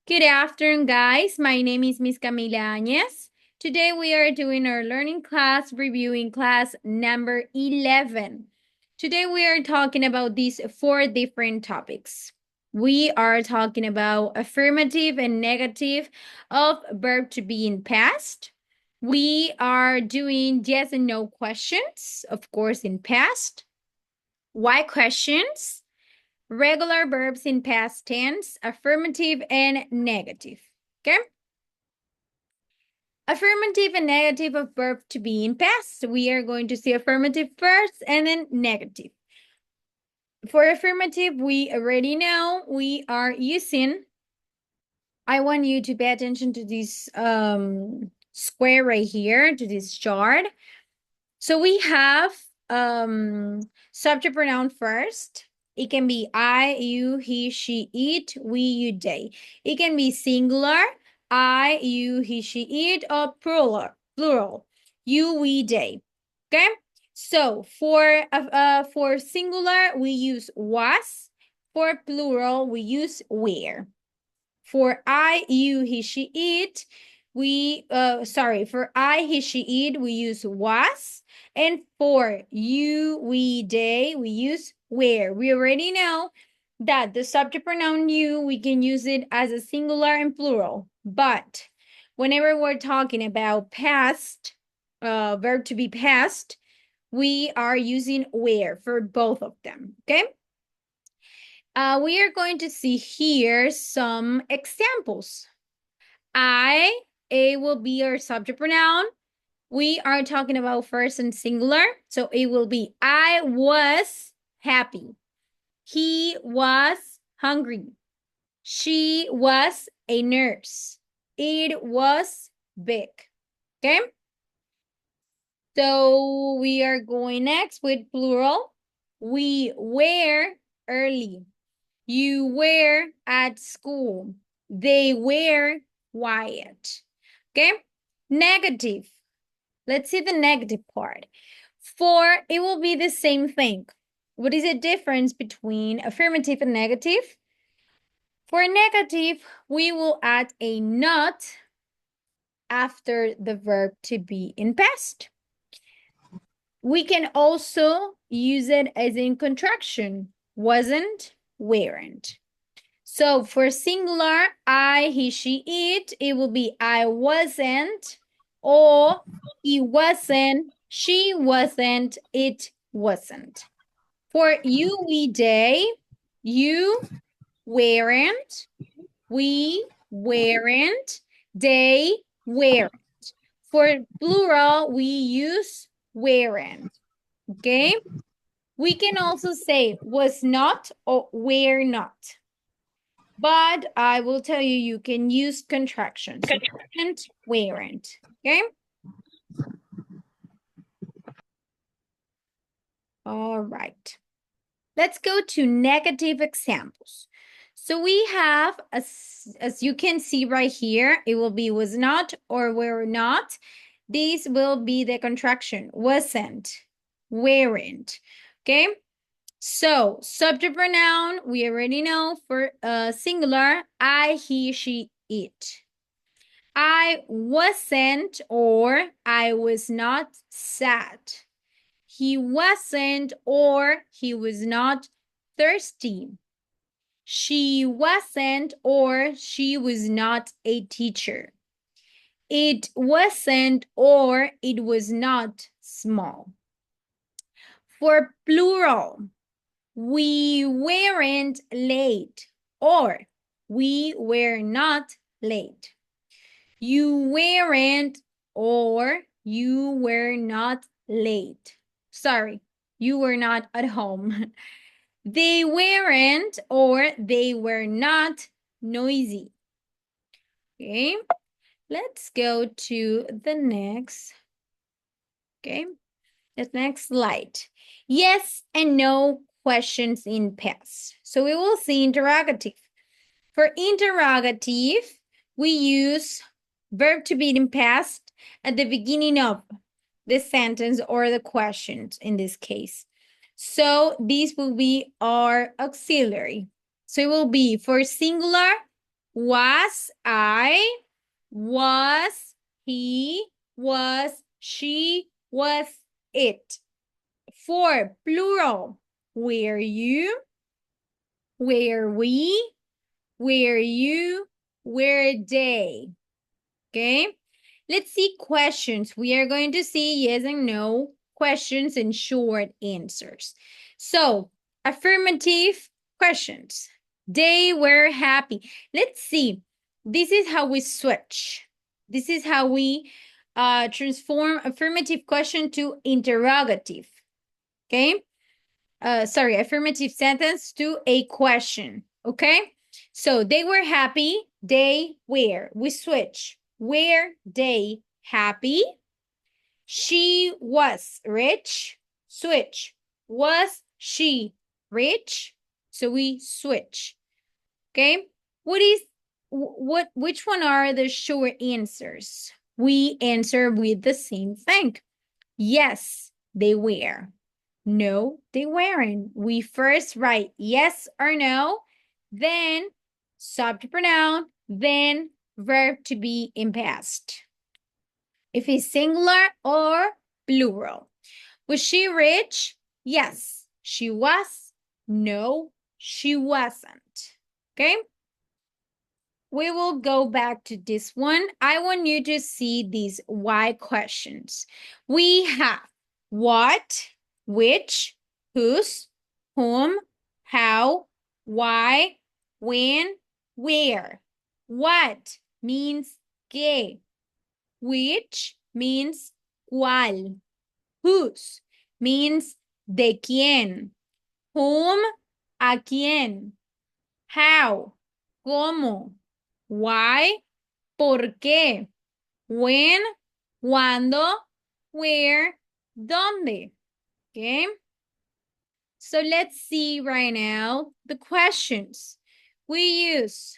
Good afternoon, guys. My name is Miss Camila Áñez. Today we are doing our learning class, reviewing class number 11. Today we are talking about these 4 different topics. We are talking about affirmative and negative of verb to be in past. We are doing yes and no questions, of course, in past. Why questions? Regular verbs in past tense, affirmative and negative. Okay? Affirmative and negative of verb to be in past. We are going to see affirmative first and then negative. For affirmative, we already know we are using, I want you to pay attention to this square right here, to this chart. So we have subject pronoun first. It can be I, you, he, she, it, we, you, they. It can be singular, I, you, he, she, it, or plural, you, we, they. Okay? So for singular, we use was. For plural, we use were. For I, you, he, she, it, for I, he, she, it, we use was. And for you, we, they, we use were. We already know that the subject pronoun you, we can use it as a singular and plural. But whenever we're talking about past, verb to be past, we are using were for both of them, okay? We are going to see here some examples. It will be our subject pronoun. We are talking about first and singular. So it will be, I was happy. He was hungry. She was a nurse. It was big. Okay? So we are going next with plural. We were early. You were at school. They were quiet. Okay? Negative. Let's see the negative part. For it will be the same thing. What is the difference between affirmative and negative? For negative, we will add a not after the verb to be in past. We can also use it as in contraction. Wasn't, weren't. So for singular, I, he, she, it will be I wasn't, or he wasn't, she wasn't, it wasn't. For you, we, they, you weren't, we weren't, they weren't. For plural, we use weren't, okay? We can also say was not or were not. But I will tell you, you can use contractions. So weren't, okay? All right. Let's go to negative examples. So we have, as you can see right here, it will be was not or were not. These will be the contraction, wasn't, weren't, okay? So subject pronoun, we already know for singular, I, he, she, it. I wasn't or I was not sad. He wasn't or he was not thirsty. She wasn't or she was not a teacher. It wasn't or it was not small. For plural, we weren't late or we were not late. You weren't or you were not late. Sorry, you were not at home. They weren't or they were not noisy. Okay, let's go to the next. Okay, the next slide. Yes and no questions in past. So we will see interrogative. For interrogative, we use verb to be in past at the beginning of the sentence or the questions in this case. So these will be our auxiliary. So it will be for singular, Was I, was he, was she, was it. 4, plural. Were you, were we, were you, were they. Okay? Let's see questions. We are going to see yes and no questions and short answers. So, affirmative questions. They were happy. Let's see. This is how we switch. This is how we transform affirmative question to interrogative. Okay? Sorry, affirmative sentence to a question. Okay? So they were happy. They were. We switch. Were they happy? She was rich. Switch. Was she rich? So we switch. Okay? Which one are the short answers? We answer with the same thing. Yes, they were. No, they weren't. We first write yes or no, then subject pronoun, then verb to be in past. If it's singular or plural. Was she rich? Yes, she was. No, she wasn't. Okay? We will go back to this one. I want you to see these why questions. We have what, which, whose, whom, how, why, when, where. What means qué. Which means cuál. Whose means de quién. Whom, a quién. How, cómo. Why, por qué. When, cuándo, where, dónde. Okay? So let's see right now the questions. We use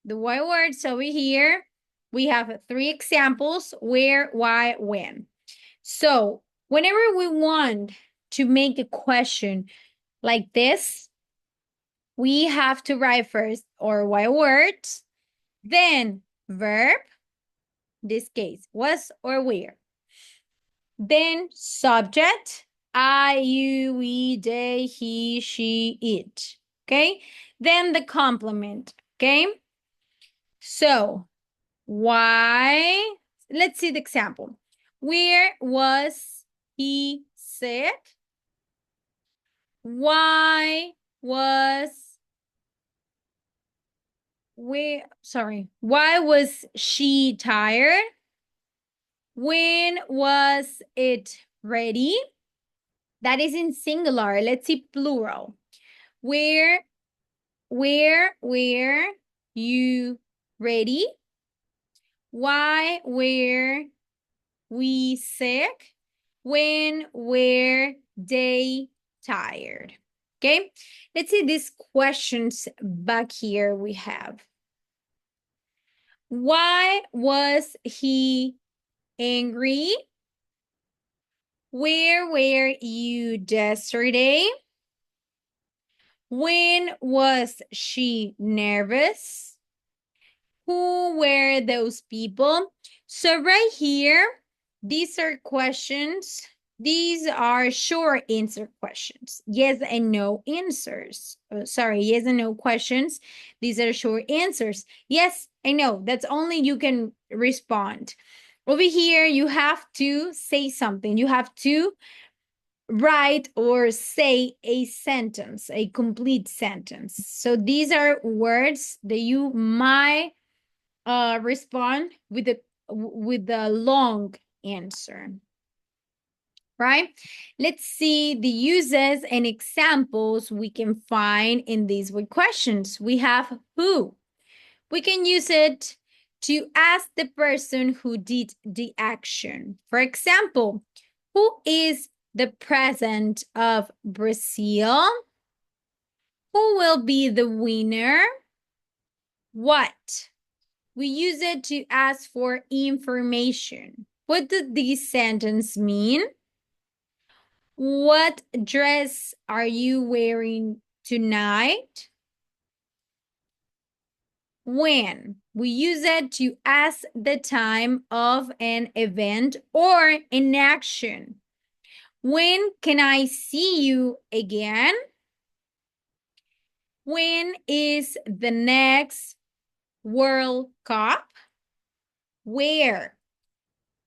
the why words over here. We have 3 examples, where, why, when. So whenever we want to make a question like this, we have to write first our why words, then verb, this case, was or where. Then subject, I, you, we, they, he, she, it. Okay? Then the complement. Okay? So, why? Let's see the example. Where was he sick? Why was why was she tired? When was it ready? That is in singular. Let's see plural. Where you ready? Why were we sick? When were they tired? Okay, let's see these questions back here we have. Why was he angry? Where were you yesterday? When was she nervous? Who were those people? So right here, these are questions. These are short answer questions. Yes and no answers. Yes and no questions. These are short answers. Yes, I know. That's only you can respond. Over here, you have to say something. You have to write or say a sentence, a complete sentence. So these are words that you might respond with a long answer. Right? Let's see the uses and examples we can find in these with questions. We have who. We can use it to ask the person who did the action. For example, who is the president of Brazil? Who will be the winner? What? We use it to ask for information. What did this sentence mean? What dress are you wearing tonight? When. We use it to ask the time of an event or an action. When can I see you again? When is the next World Cup? Where?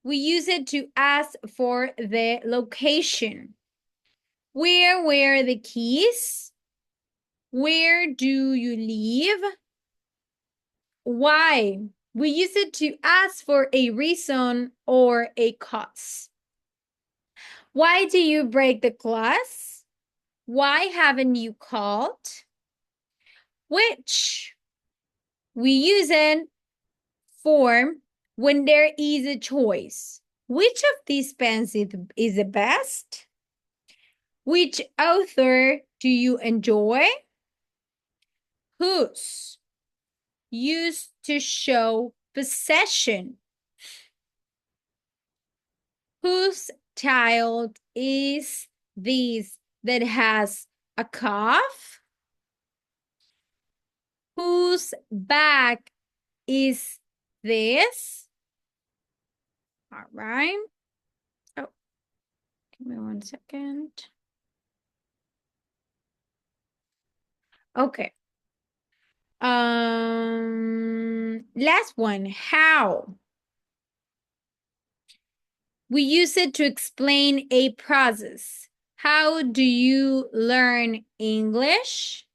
We use it to ask for the location. Where were the keys? Where do you live? Why? We use it to ask for a reason or a cause. Why do you break the glass? Why haven't you called? Which? We use it for when there is a choice. Which of these pens is the best? Which author do you enjoy? Whose? Used to show possession. Whose child is this that has a cough? Whose bag is this? All right. Oh, give me 1 second. Okay. Last one, how? We use it to explain a process. How do you learn English?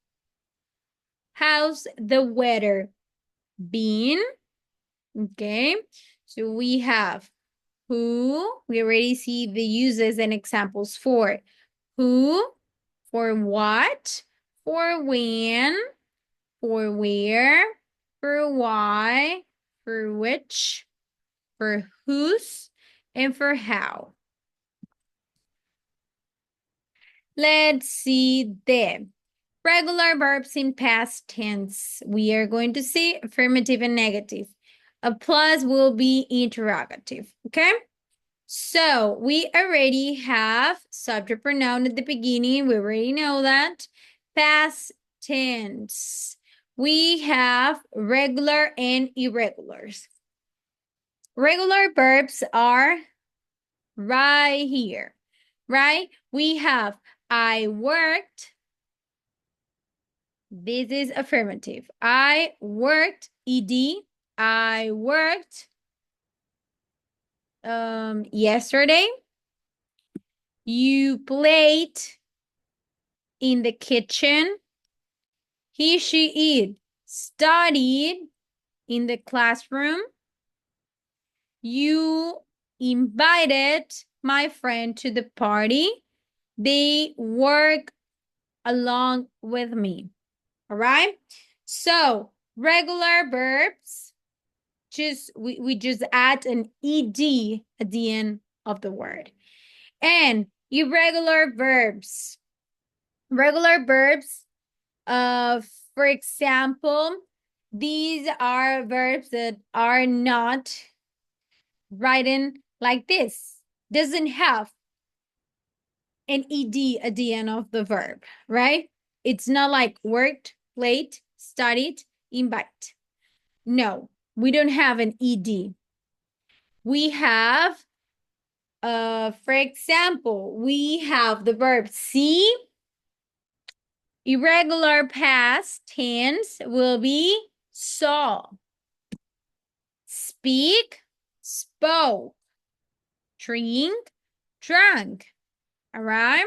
How's the weather been? Okay, so we have who, we already see the uses and examples for. Who, for what, for when, for where, for why, for which, for whose, and for how. Let's see the regular verbs in past tense. We are going to see affirmative and negative. A plus will be interrogative, okay? So we already have subject pronoun at the beginning. We already know that. Past tense. We have regular and irregulars. Regular verbs are right here, right? We have I worked. This is affirmative. I worked, ed. I worked yesterday. You played in the kitchen. He, she, it studied in the classroom. You invited my friend to the party. They work along with me. All right? So regular verbs, we just add an ed at the end of the word. And irregular verbs. Regular verbs, for example, these are verbs that are not written like this. Doesn't have an ed at the end of the verb, right? It's not like worked, played, studied, invite. No, we don't have an ed. We have, for example, we have the verb see. Irregular past tense will be saw. Speak, spoke. Drink, drank. All right?